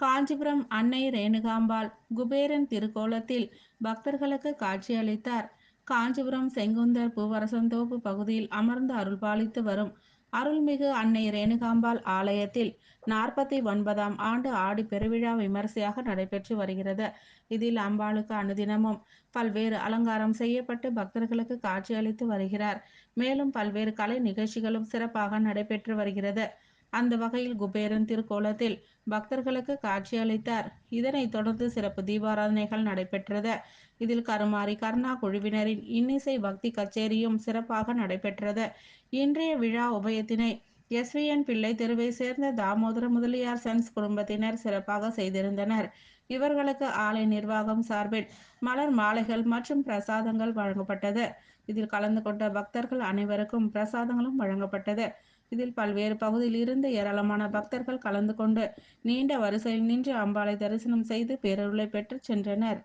காஞ்சிபுரம் அன்னை ரேணுகாம்பாள் குபேரன் திருக்கோலத்தில் பக்தர்களுக்கு காட்சியளித்தார். காஞ்சிபுரம் செங்குந்தர் பூவரசந்தோப்பு பகுதியில் அமர்ந்து அருள்பாலித்து வரும் அருள்மிகு அன்னை ரேணுகாம்பாள் ஆலயத்தில் 49ஆம் ஆண்டு ஆடி பெருவிழா விமரிசையாக நடைபெற்று வருகிறது. இதில் அம்பாளுக்கு அனுதினமும் பல்வேறு அலங்காரம் செய்யப்பட்டு பக்தர்களுக்கு காட்சியளித்து வருகிறார். மேலும் பல்வேறு கலை நிகழ்ச்சிகளும் சிறப்பாக நடைபெற்று வருகிறது. அந்த வகையில் குபேரன் திருக்கோலத்தில் பக்தர்களுக்கு காட்சியளித்தார். இதனைத் தொடர்ந்து சிறப்பு தீபாராதனைகள் நடைபெற்றது. இதில் கருமாரி கர்ணா குழுவினரின் இன்னிசை பக்தி கச்சேரியும் சிறப்பாக நடைபெற்றது. இன்றைய விழா உபயத்தினை எஸ்விஎன் பிள்ளை தெருவை சேர்ந்த தாமோதர முதலியார் சன்ஸ் குடும்பத்தினர் சிறப்பாக செய்திருந்தனர். இவர்களுக்கு ஆலை நிர்வாகம் சார்பில் மலர் மாலைகள் மற்றும் பிரசாதங்கள் வழங்கப்பட்டது. இதில் கலந்து கொண்ட பக்தர்கள் அனைவருக்கும் பிரசாதங்களும் வழங்கப்பட்டது. இதில் பல்வேறு பகுதியில் இருந்து ஏராளமான பக்தர்கள் கலந்து கொண்டு நீண்ட வரிசையில் நின்று அம்பாளை தரிசனம் செய்து பேரருளை பெற்று சென்றனர்.